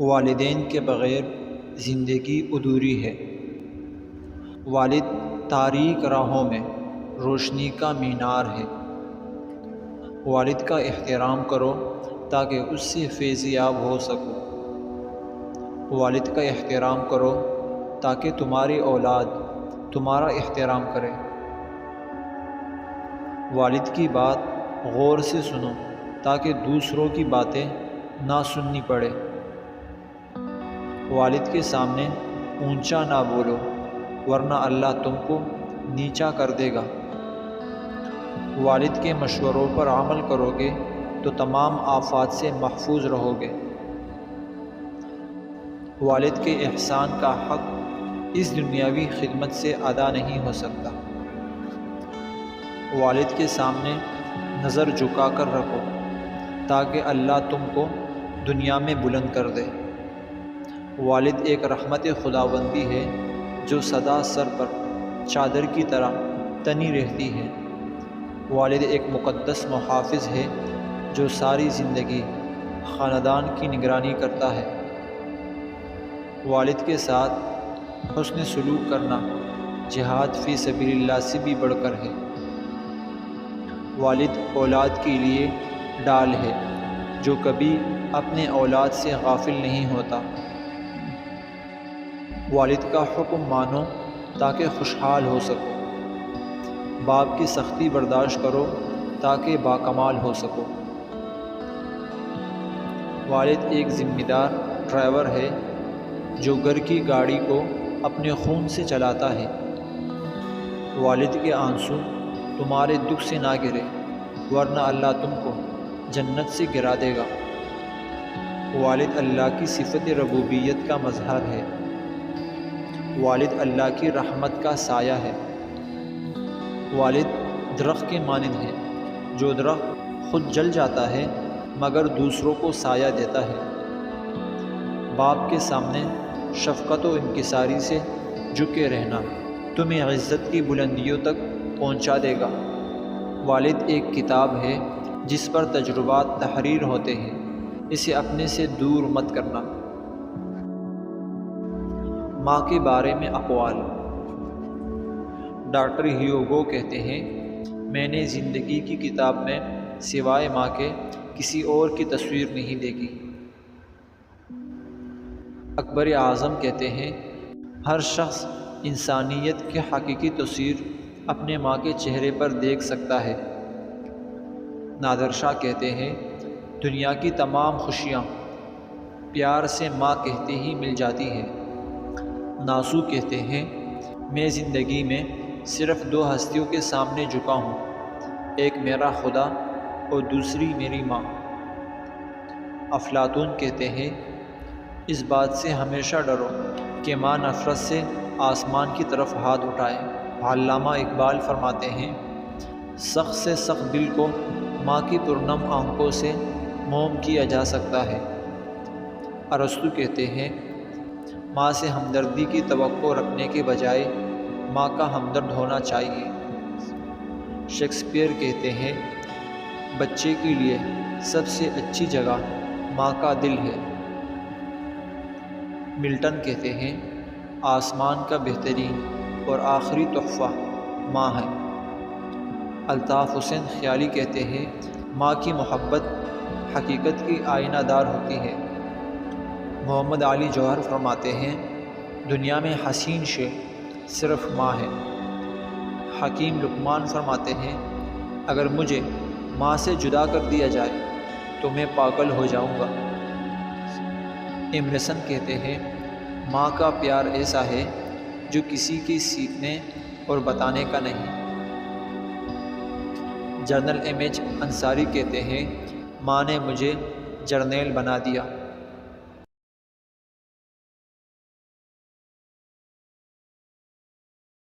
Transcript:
والدین کے بغیر زندگی ادھوری ہے۔ والد تاریک راہوں میں روشنی کا مینار ہے۔ والد کا احترام کرو تاکہ اس سے فیض یاب ہو سکو۔ والد کا احترام کرو تاکہ تمہاری اولاد تمہارا احترام کرے۔ والد کی بات غور سے سنو تاکہ دوسروں کی باتیں نہ سننی پڑے۔ والد کے سامنے اونچا نہ بولو ورنہ اللہ تم کو نیچا کر دے گا۔ والد کے مشوروں پر عمل کرو گے تو تمام آفات سے محفوظ رہو گے۔ والد کے احسان کا حق اس دنیاوی خدمت سے ادا نہیں ہو سکتا۔ والد کے سامنے نظر جھکا کر رکھو تاکہ اللہ تم کو دنیا میں بلند کر دے۔ والد ایک رحمت خداوندی ہے جو سدا سر پر چادر کی طرح تنی رہتی ہے۔ والد ایک مقدس محافظ ہے جو ساری زندگی خاندان کی نگرانی کرتا ہے۔ والد کے ساتھ حسن سلوک کرنا جہاد فی سبیل اللہ سے بھی بڑھ کر ہے۔ والد اولاد کے لیے ڈال ہے جو کبھی اپنے اولاد سے غافل نہیں ہوتا۔ والد کا حکم مانو تاکہ خوشحال ہو سکو۔ باپ کی سختی برداشت کرو تاکہ باکمال ہو سکو۔ والد ایک ذمہ دار ڈرائیور ہے جو گھر کی گاڑی کو اپنے خون سے چلاتا ہے۔ والد کے آنسو تمہارے دکھ سے نہ گرے ورنہ اللہ تم کو جنت سے گرا دے گا۔ والد اللہ کی صفت ربوبیت کا مظہر ہے۔ والد اللہ کی رحمت کا سایہ ہے۔ والد درخت کے مانند ہے جو درخت خود جل جاتا ہے مگر دوسروں کو سایہ دیتا ہے۔ باپ کے سامنے شفقت و انکساری سے جھکے رہنا تمہیں عزت کی بلندیوں تک پہنچا دے گا۔ والد ایک کتاب ہے جس پر تجربات تحریر ہوتے ہیں، اسے اپنے سے دور مت کرنا۔ ماں کے بارے میں اقوال۔ ڈاکٹر ہیوگو کہتے ہیں، میں نے زندگی کی کتاب میں سوائے ماں کے کسی اور کی تصویر نہیں دیکھی۔ اکبر اعظم کہتے ہیں، ہر شخص انسانیت کی حقیقی تصویر اپنے ماں کے چہرے پر دیکھ سکتا ہے۔ نادر شاہ کہتے ہیں، دنیا کی تمام خوشیاں پیار سے ماں کہتے ہی مل جاتی ہیں۔ ناسو کہتے ہیں، میں زندگی میں صرف دو ہستیوں کے سامنے جھکا ہوں، ایک میرا خدا اور دوسری میری ماں۔ افلاطون کہتے ہیں، اس بات سے ہمیشہ ڈرو کہ ماں نفرت سے آسمان کی طرف ہاتھ اٹھائے۔ علامہ اقبال فرماتے ہیں، سخت سے سخت دل کو ماں کی پرنم آنکھوں سے موم کیا جا سکتا ہے۔ ارسطو کہتے ہیں، ماں سے ہمدردی کی توقع رکھنے کے بجائے ماں کا ہمدرد ہونا چاہیے۔ شیکسپیئر کہتے ہیں، بچے کے لیے سب سے اچھی جگہ ماں کا دل ہے۔ ملٹن کہتے ہیں، آسمان کا بہترین اور آخری تحفہ ماں ہے۔ الطاف حسین خیالی کہتے ہیں، ماں کی محبت حقیقت کی آئینہ دار ہوتی ہے۔ محمد علی جوہر فرماتے ہیں، دنیا میں حسین شے صرف ماں ہے۔ حکیم لقمان فرماتے ہیں، اگر مجھے ماں سے جدا کر دیا جائے تو میں پاگل ہو جاؤں گا۔ ایمرسن کہتے ہیں، ماں کا پیار ایسا ہے جو کسی کے سیکھنے اور بتانے کا نہیں۔ جنرل ایم ایچ انصاری کہتے ہیں، ماں نے مجھے جرنیل بنا دیا۔